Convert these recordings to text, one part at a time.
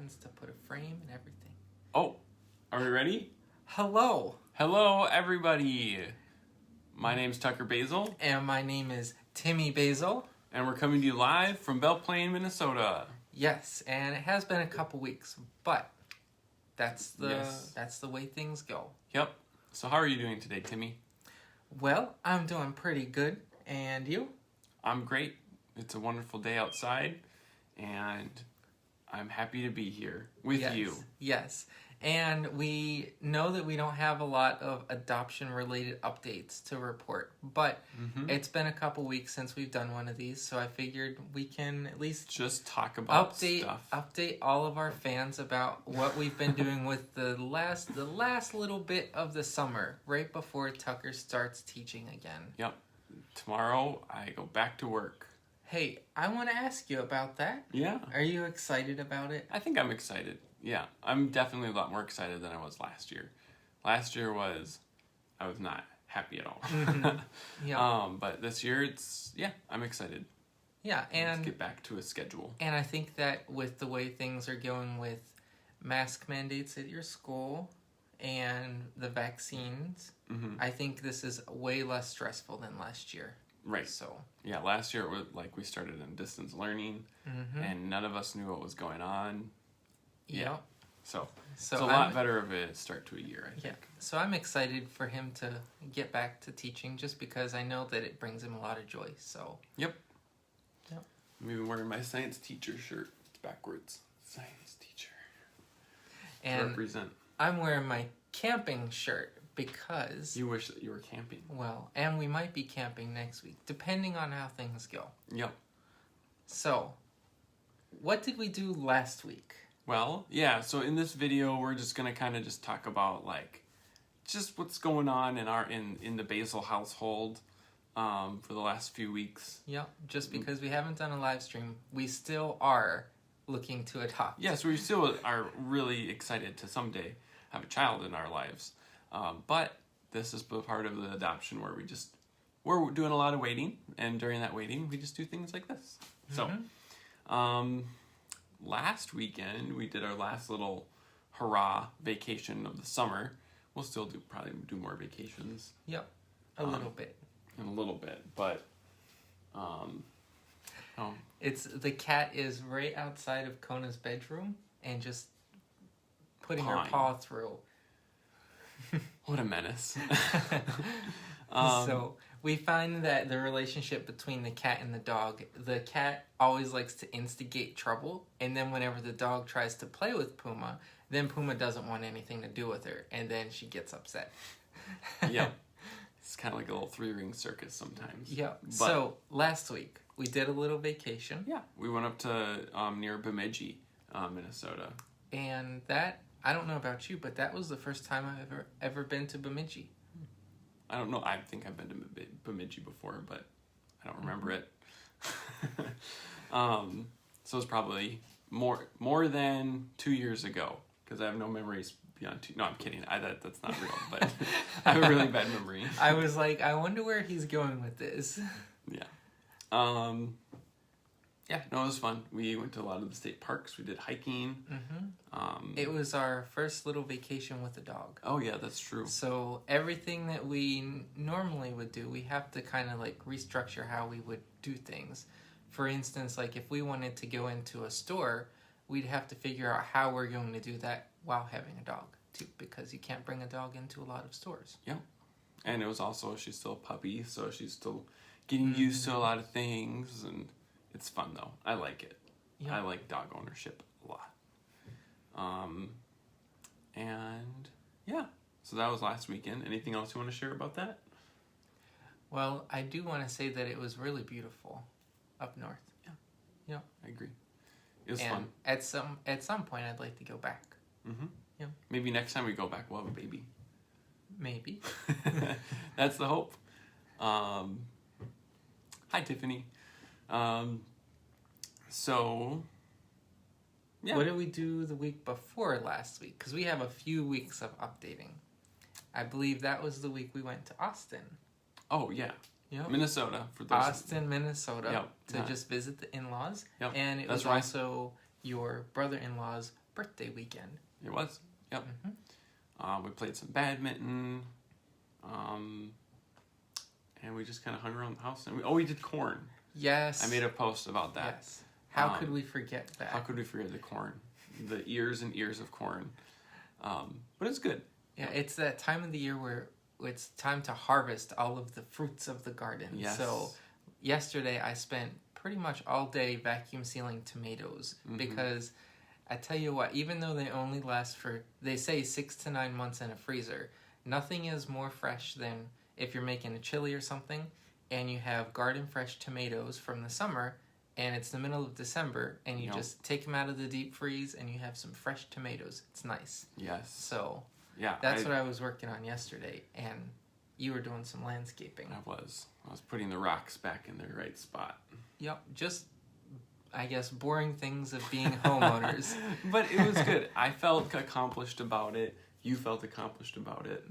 buttons to put a frame and everything. Oh, are we ready? Hello. Hello, everybody. My name's Tucker Basil. And my name is Timmy Basil. And we're coming to you live from Belle Plaine, Minnesota. Yes, and it has been a couple weeks, but that's the way things go. Yep. So how are you doing today, Timmy? Well, I'm doing pretty good. And you? I'm great. It's a wonderful day outside, and I'm happy to be here with you. Yes. And we know that we don't have a lot of adoption-related updates to report, but it's been a couple weeks since we've done one of these, so I figured we can at least just talk about stuff. Update all of our fans about what we've been doing with the last little bit of the summer, right before Tucker starts teaching again. Yep. Tomorrow I go back to work. Hey, I want to ask you about that. Yeah. Are you excited about it? I think I'm excited. Yeah, I'm definitely a lot more excited than I was last year. Last year I was not happy at all. Yeah. But this year I'm excited. Yeah, and let's get back to a schedule. And I think that with the way things are going with mask mandates at your school and the vaccines, I think this is way less stressful than last year. Right. So yeah, last year it was like we started in distance learning, and none of us knew what was going on. Yeah. So it's a lot better of a start to a year, I think. Yeah. So I'm excited for him to get back to teaching just because I know that it brings him a lot of joy. So. Yep. Yep. I'm even wearing my science teacher shirt. It's backwards. Science teacher. And represent. I'm wearing my camping shirt because... You wish that you were camping. Well, and we might be camping next week, depending on how things go. Yep. So, what did we do last week? Well, yeah, so in this video, we're just going to kind of just talk about, like, just what's going on in the Basil household for the last few weeks. Yep, just because we haven't done a live stream, we still are looking to adopt. Yes, we still are really excited to someday have a child in our lives. But this is part of the adoption where we're doing a lot of waiting, and during that waiting, we just do things like this. So, last weekend, we did our last little hurrah vacation of the summer. We'll still probably do more vacations. Yep, a little bit. In a little bit, but The cat is right outside of Kona's bedroom and just putting her paw through. What a menace. So we find that the relationship between the cat and the cat always likes to instigate trouble, and then whenever the dog tries to play with Puma, then Puma doesn't want anything to do with her, and then she gets upset. Yeah. It's kind of like a little three-ring circus sometimes. Yeah. So last week, we did a little vacation. Yeah. We went up to near Bemidji, Minnesota. And that, I don't know about you, but that was the first time I've ever been to Bemidji. I don't know. I think I've been to Bemidji before, but I don't remember it. So it's probably more than 2 years ago, because I have no memories beyond 2. No, I'm kidding. That's not real, but I have a really bad memory. I was like, I wonder where he's going with this. Yeah. Yeah, no, it was fun. We went to a lot of the state parks. We did hiking. It was our first little vacation with a dog. Oh, yeah, that's true. So everything that we normally would do, we have to kind of like restructure how we would do things. For instance, like if we wanted to go into a store, we'd have to figure out how we're going to do that while having a dog, too, because you can't bring a dog into a lot of stores. Yeah. And it was also, she's still a puppy, so she's still getting used to a lot of things, and it's fun, though. I like it. Yeah. I like dog ownership a lot. And, yeah. So that was last weekend. Anything else you want to share about that? Well, I do want to say that it was really beautiful up north. Yeah. Yeah. I agree. It was fun. At some point, I'd like to go back. Yeah. Maybe next time we go back, we'll have a baby. Maybe. That's the hope. Hi, Tiffany. So, yeah. What did we do the week before last week? Because we have a few weeks of updating. I believe that was the week we went to Austin. Oh, yeah. Yep. Minnesota. For those Austin, Minnesota. Yep. To just visit the in-laws. Yep. And it was also your brother-in-law's birthday weekend. It was. Yep. We played some badminton. And we just kind of hung around the house. And we did corn. Yes. I made a post about that. Yes. How could we forget that? How could we forget the corn? The ears and ears of corn. But it's good. Yeah, it's that time of the year where it's time to harvest all of the fruits of the garden. Yes. So yesterday I spent pretty much all day vacuum sealing tomatoes because I tell you what, even though they only last for, they say 6 to 9 months in a freezer, nothing is more fresh than if you're making a chili or something and you have garden fresh tomatoes from the summer and it's the middle of December and you just take them out of the deep freeze and you have some fresh tomatoes. It's nice. Yes. So yeah, that's what I was working on yesterday, and you were doing some landscaping. I was putting the rocks back in their right spot. Yep, just, I guess, boring things of being homeowners. But it was good. I felt accomplished about it. You felt accomplished about it.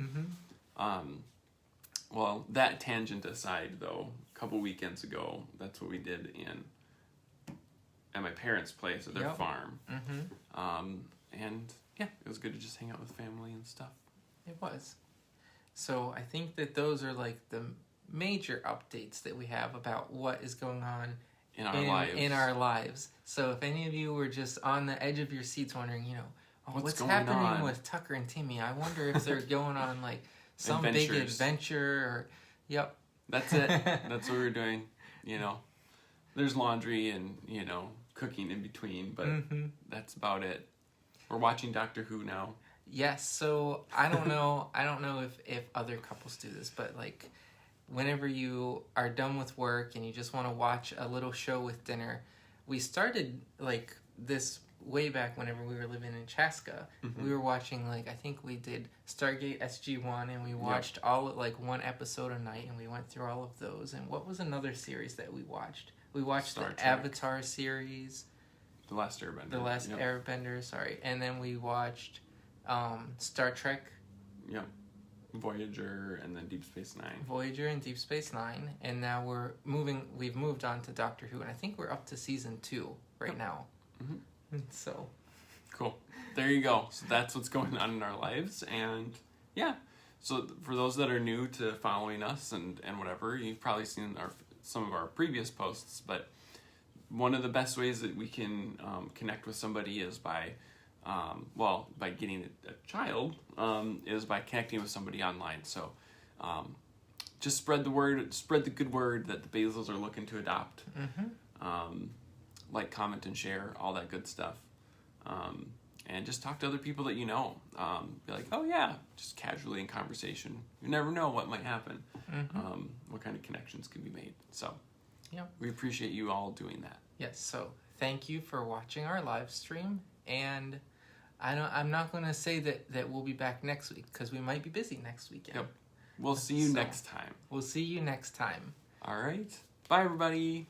Well, that tangent aside, though, a couple weekends ago, that's what we did at my parents' place at their farm. And yeah, it was good to just hang out with family and stuff. It was. So I think that those are like the major updates that we have about what is going on in our lives. So if any of you were just on the edge of your seats wondering, what's going happening on with Tucker and Timmy? I wonder if they're going on like some big adventure or, That's it. That's what we're doing. There's laundry and, cooking in between, but that's about it. We're watching Doctor Who now. Yes, so I don't know if other couples do this, but like whenever you are done with work and you just want to watch a little show with dinner, we started like this way back whenever we were living in Chaska. We were watching like, I think we did Stargate SG-1 and we watched all like one episode a night and we went through all of those. And what was another series that we watched? We watched Star the Trek. Avatar series. The Last Airbender. The Last Airbender, sorry. And then we watched Star Trek. Yep. Voyager and then Deep Space Nine. Voyager and Deep Space Nine. And now we've moved on to Doctor Who. And I think we're up to season 2 right now. So. Cool. There you go. So that's what's going on in our lives. And yeah. So for those that are new to following us and whatever, you've probably seen some of our previous posts, but one of the best ways that we can connect with somebody is by getting a child, is by connecting with somebody online. So just spread the word, spread the good word that the Basils are looking to adopt. Like, comment, and share, all that good stuff. And just talk to other people that you know. Be like, oh yeah, just casually in conversation. You never know what might happen. What kind of connections can be made. So we appreciate you all doing that. Yes, so thank you for watching our live stream. And I'm not going to say that we'll be back next week because we might be busy next weekend. We'll see you next time. We'll see you next time. All right. Bye, everybody.